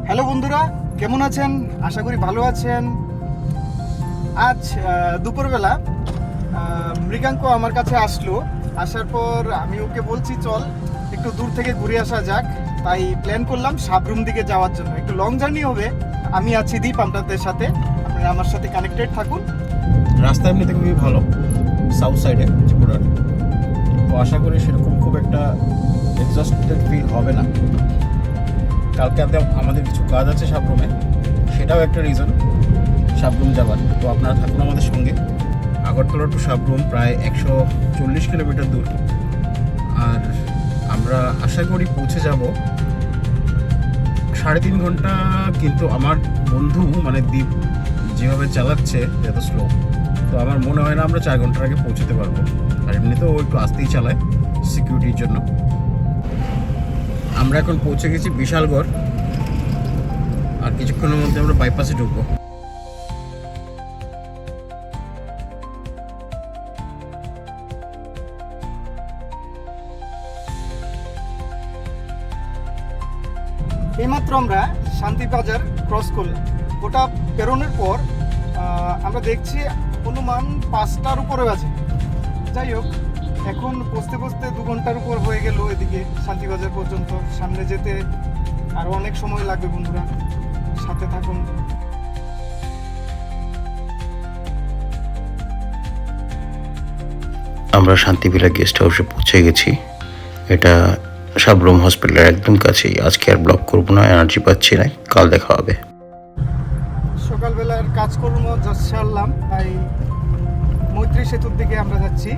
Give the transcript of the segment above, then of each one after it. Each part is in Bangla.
হ্যালো বন্ধুরা, কেমন আছেন? আশা করি ভালো আছেন। আজ দুপুরবেলা মৃগাঙ্ক আমার কাছে আসলো। আসার পর আমি ওকে বলছি চল একটু দূর থেকে ঘুরে আসা যাক। তাই প্ল্যান করলাম সাবরুম দিকে যাওয়ার জন্য। একটু লং জার্নি হবে। আমি আছি দীপ, আপনাদের সাথে। আপনারা আমার সাথে কানেক্টেড থাকুন। রাস্তা এমনিতে খুবই ভালো, সাউথ সাইডে ত্রিপুরার। তো আশা করি সেরকম খুব একটা এক্সস্টেড ফিল হবে না। কালকে আমাদের কিছু কাজ আছে সাবরুমে, সেটাও একটা রিজন সাবরুম যাবার। তো আপনারা থাকুন আমাদের সঙ্গে। আগরতলা টু সাবরুম প্রায় 140 কিলোমিটার দূর, আর আমরা আশা করি পৌঁছে যাব 3.5 ঘন্টা। কিন্তু আমার বন্ধু মানে দ্বীপ যেভাবে চালাচ্ছে এত স্লো, তো আমার মনে হয় না আমরা 4 ঘন্টার আগে পৌঁছতে পারবো। আর এমনিতেও ও একটু আস্তেই চালায় সিকিউরিটির জন্য। আমরা এখন পৌঁছে গেছি বিশালগড়, আর কিছুক্ষণের মধ্যে আমরা বাইপাসে ঢুকবো। এইমাত্র আমরা শান্তিবাজার ক্রস করলাম। ওটা পেরোনোর পর আমরা দেখছি অনুমান 5টার উপরে আছে। যাই হোক, এখন পৌঁছতে পৌঁছতে 2 ঘন্টার উপর হয়ে গেল এদিকে শান্তিবাজার পর্যন্ত। সামনে যেতে আরও অনেক সময় লাগবে। বন্ধুরা সাথে থাকুন। আমরা শান্তিবিলা গেস্ট হাউসে পৌঁছে গেছি। এটা সাবরুম হসপিটালের একদম কাছেই। আজকে আর ব্লগ করবো না, এনার্জি পাচ্ছি না, কাল দেখা হবে। সকালবেলার কাজকর্ম জাস্ট সারলাম, তাই মৈত্রী সেতুর দিকে আমরা যাচ্ছি।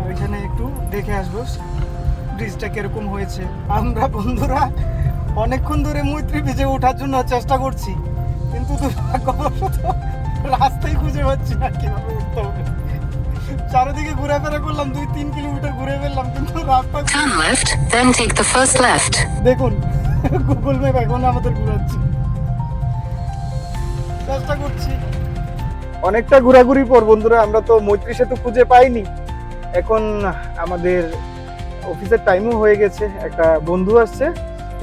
ওইখানে একটু দেখে আসবো ব্রিজটা কিরকম হয়েছে। আমরা বন্ধুরা অনেকক্ষণ ধরে মৈত্রী ব্রিজে ওঠার জন্য চেষ্টা করছি, কিন্তু দুর্ভাগ্যবশত রাস্তায় খুঁজে পাচ্ছি না কিভাবে উঠতে হবে। চারিদিকে ঘুরেফেরা করলাম, 2-3 কিলোমিটার ঘুরে ফেললাম, কিন্তু রাস্তা Turn left, then take the first left. দেখুন গুগল ম্যাপ এখন আমাদের ঘুরাচ্ছি। চেষ্টা করছি। অনেকটা ঘোরাঘুরি পর বন্ধুরা আমরা তো মৈত্রী সেতু খুঁজে পাইনি। এখন আমাদের অফিসের টাইমও হয়ে গেছে। একটা বন্ধু আসছে,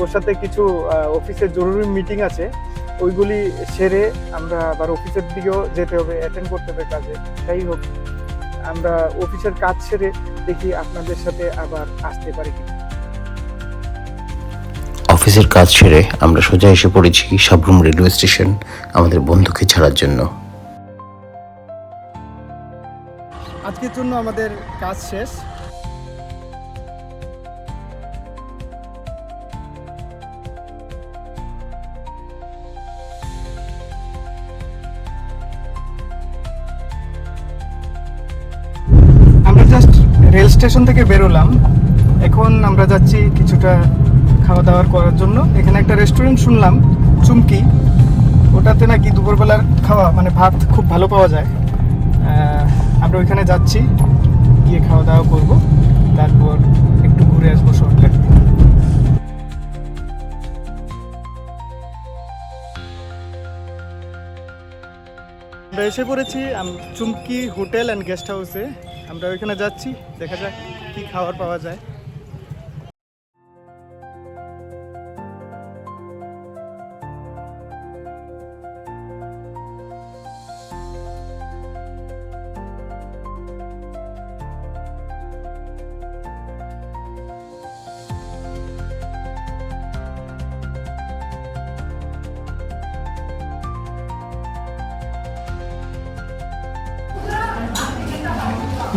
ওর সাথে কিছু অফিসের জরুরি মিটিং আছে, ওইগুলি সেরে আমরা আবার অফিসের দিকেও যেতে হবে, অ্যাটেন্ড করতে হবে কাজে। যাই হোক, আমরা অফিসের কাজ সেরে দেখি আপনাদের সাথে আবার আসতে পারি কি। অফিসের কাজ সেরে আমরা সোজা এসে পড়েছি সাবরুম রেলওয়ে স্টেশন আমাদের বন্ধুকে ছাড়ার জন্য। আজকের জন্য আমাদের কাজ শেষ। আমরা জাস্ট রেল স্টেশন থেকে বেরোলাম। এখন আমরা যাচ্ছি কিছুটা খাওয়া দাওয়া করার জন্য। এখানে একটা রেস্টুরেন্ট শুনলাম, চুমকি, ওটাতে নাকি দুপুরবেলার খাওয়া মানে ভাত খুব ভালো পাওয়া যায়। আমরা ওইখানে যাচ্ছি, গিয়ে খাওয়া দাওয়া করব, তারপর একটু ঘুরে আসবো শহরটা। আমরা এসে পড়েছি চুমকি হোটেল অ্যান্ড গেস্ট হাউসে। আমরা ওইখানে যাচ্ছি, দেখা যাক কি খাবার পাওয়া যায়।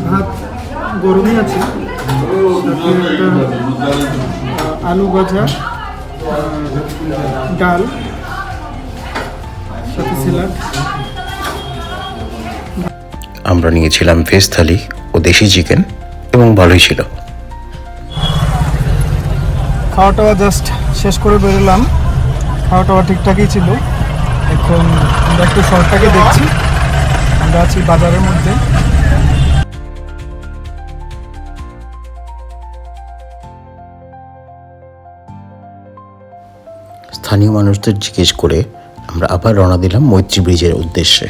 ভাত গরমই আছে, আলু ভাজা, ডাল, সাথে স্যালাড। আমরা নিয়েছিলাম ভেজ থালি ও দেশি চিকেন, এবং ভালোই ছিল। খাওয়া টাওয়া জাস্ট শেষ করে বেরোলাম। খাওয়া টাওয়া ঠিকঠাকই ছিল। এখন আমরা একটু শহরটাকে দেখছি। আমরা আছি বাজারের মধ্যে। স্থানীয় মানুষদের জিজ্ঞেস করে আমরা আবার রওনা দিলাম মৈত্রী ব্রিজের উদ্দেশ্যে।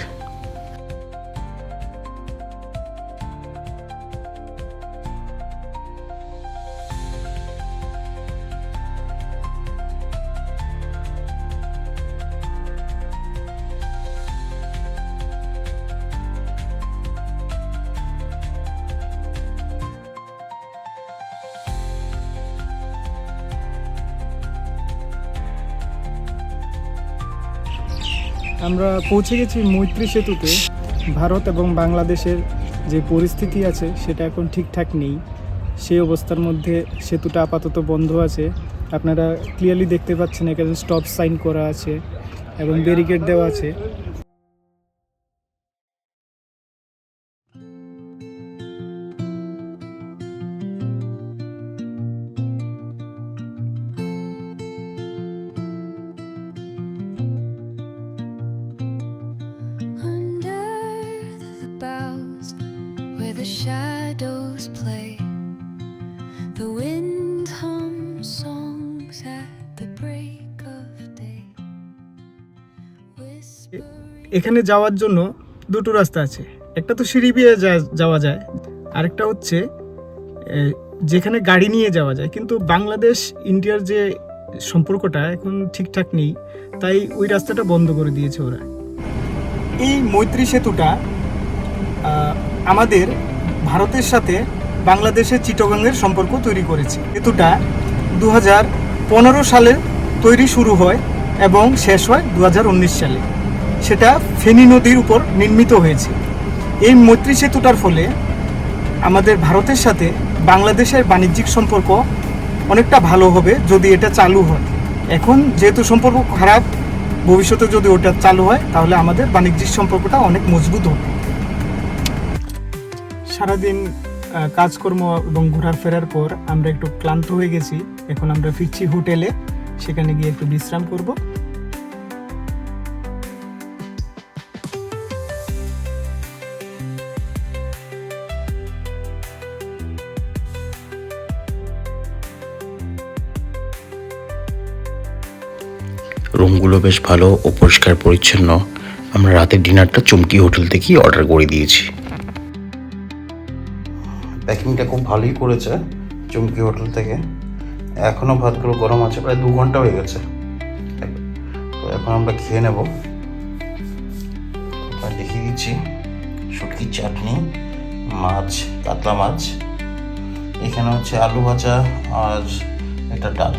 আমরা পৌঁছে গেছি মৈত্রী সেতুতে। ভারত এবং বাংলাদেশের যে পরিস্থিতি আছে সেটা এখন ঠিকঠাক নেই, সেই অবস্থার মধ্যে সেতুটা আপাতত বন্ধ আছে। আপনারা ক্লিয়ারলি দেখতে পাচ্ছেন এখানে স্টপ সাইন করা আছে এবং ব্যারিকেড দেওয়া আছে। Under the boughs where the shadows play, the wind hums songs at the break of day. এখানে যাওয়ার জন্য দুটো রাস্তা আছে, একটা তো সিঁড়ি বেয়ে যাওয়া যায়, আরেকটা হচ্ছে যেখানে গাড়ি নিয়ে যাওয়া যায়। কিন্তু বাংলাদেশ ইন্ডিয়ার যে সম্পর্কটা এখন ঠিকঠাক নেই, তাই ওই রাস্তাটা বন্ধ করে দিয়েছে ওরা। এই মৈত্রী সেতুটা আমাদের ভারতের সাথে বাংলাদেশের চিটাগংয়ের সম্পর্ক তৈরি করেছে। সেতুটা 2015 সালে তৈরি শুরু হয় এবং শেষ হয় 2019 সালে। সেটা ফেনী নদীর উপর নির্মিত হয়েছে। এই মৈত্রী সেতুটার ফলে আমাদের ভারতের সাথে বাংলাদেশের বাণিজ্যিক সম্পর্ক অনেকটা ভালো হবে যদি এটা চালু হয়। এখন যেহেতু সম্পর্ক খারাপ, ভবিষ্যতে যদি ওটা চালু হয় তাহলে আমাদের বাণিজ্যিক সম্পর্কটা অনেক মজবুত হবে। সারাদিন কাজকর্ম এবং ঘোরাফেরার পর আমরা একটু ক্লান্ত হয়ে গেছি। এখন আমরা ফিরছি হোটেলে, সেখানে গিয়ে একটু বিশ্রাম করব। রুমগুলো বেশ ভালো ও পরিষ্কার পরিচ্ছন্ন। আমরা রাতের ডিনারটা চুমকি হোটেল থেকেই অর্ডার করে দিয়েছি। প্যাকিংটা খুব ভালোই করেছে চুমকি হোটেল থেকে। এখনও ভাতগুলো গরম আছে, প্রায় 2 ঘন্টা হয়ে গেছে। তো এখন আমরা খেয়ে নেব। দেখিয়ে দিচ্ছি শুটকির চাটনি, মাছ, কাতলা মাছ, এখানে হচ্ছে আলু ভাজা আর এটা ডাল।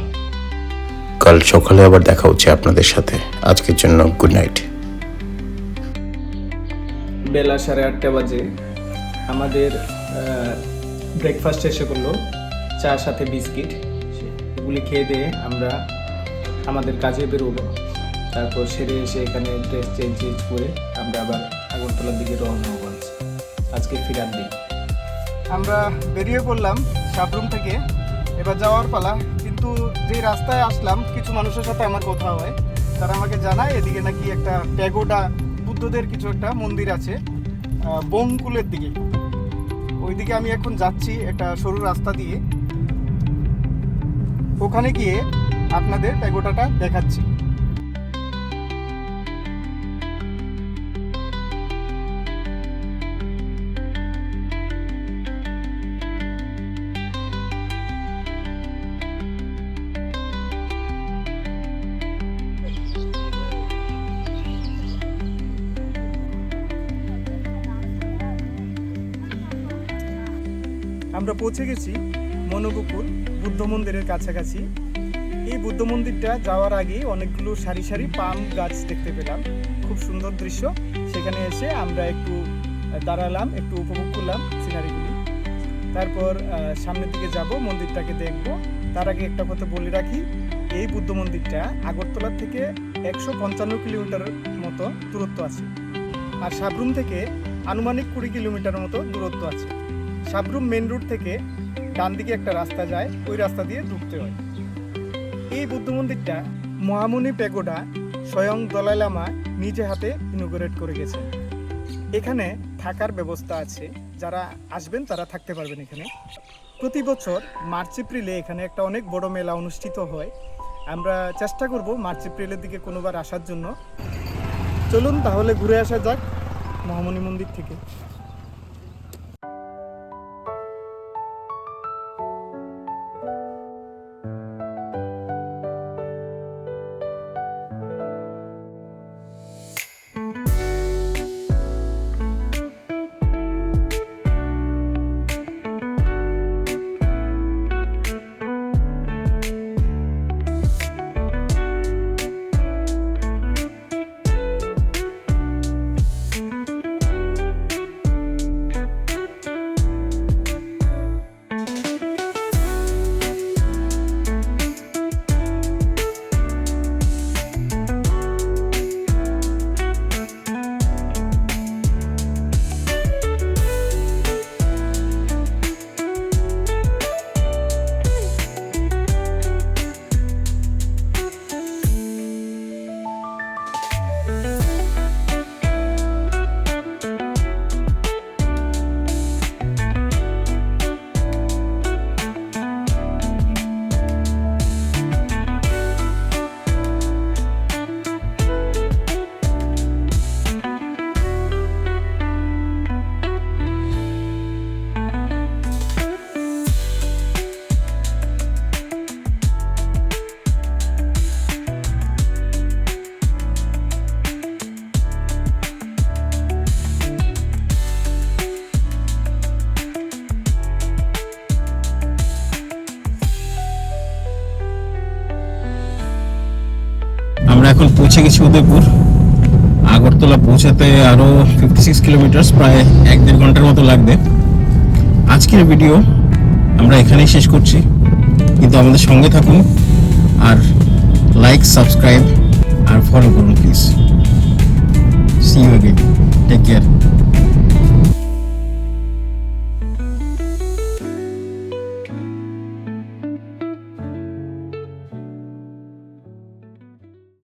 কাল সকালে আবার দেখা হচ্ছে আপনাদের সাথে। আজকের জন্য গুড নাইট। বেলা 8:30 বাজে। আমাদের ব্রেকফাস্ট এসে করলো, চার সাথে বিস্কিট। এগুলি খেয়ে দিয়ে আমরা আমাদের কাজে বেরোবো। তারপর সেরে এসে এখানে ড্রেস চেঞ্জ করে আমরা আবার আগরতলার দিকে রওনা হবো। আজকে ফিরার দিন। আমরা বেরিয়ে পড়লাম সাবরুম থেকে, এবার যাওয়ার পালা। কিন্তু যে রাস্তায় আসলাম কিছু মানুষের সাথে আমার কথা হয়, তারা আমাকে জানায় এদিকে নাকি একটা প্যাগোডা, বুদ্ধদের কিছু একটা মন্দির আছে বংকুলের দিকে। ওইদিকে আমি এখন যাচ্ছি একটা সরু রাস্তা দিয়ে, ওখানে গিয়ে আপনাদের প্যাগোডাটা দেখাচ্ছি। আমরা পৌঁছে গেছি মনোবকুল বুদ্ধ মন্দিরের কাছাকাছি। এই বুদ্ধ মন্দিরটা যাওয়ার আগে অনেকগুলো সারি সারি পাম গাছ দেখতে পেলাম, খুব সুন্দর দৃশ্য। সেখানে এসে আমরা একটু দাঁড়ালাম, একটু উপভোগ করলাম সিনারিগুলি। তারপর সামনের দিকে যাব, মন্দিরটাকে দেখব। তার আগে একটা কথা বলে রাখি, এই বুদ্ধ মন্দিরটা আগরতলা থেকে 155 কিলোমিটারের মতো দূরত্ব আছে, আর সাবরুম থেকে আনুমানিক 20 কিলোমিটার মতো দূরত্ব আছে। সাবরুম মেন রোড থেকে ডান দিকে একটা রাস্তা যায়, ওই রাস্তা দিয়ে ঢুকতে হয়। এই বুদ্ধ মন্দিরটা মহামুনি প্যাগোডা স্বয়ং দলাই লামা নিজে হাতে ইনোগ্রেট করে গেছেন। এখানে থাকার ব্যবস্থা আছে, যারা আসবেন তারা থাকতে পারবেন এখানে। প্রতি বছর মার্চ এপ্রিলে এখানে একটা অনেক বড় মেলা অনুষ্ঠিত হয়। আমরা চেষ্টা করব মার্চ এপ্রিলের দিকে কোনোবার আসার জন্য। চলুন তাহলে ঘুরে আসা যাক মহামুনি মন্দির থেকে। এখন পৌঁছে গেছি উদয়পুর। আগরতলা পৌঁছাতে আরও 56 কিলোমিটার, প্রায় 1-1.5 ঘন্টার মতো লাগবে। আজকের ভিডিও আমরা এখানেই শেষ করছি, কিন্তু আমাদের সঙ্গে থাকুন আর লাইক, সাবস্ক্রাইব আর ফলো করুন please. See you again, take care.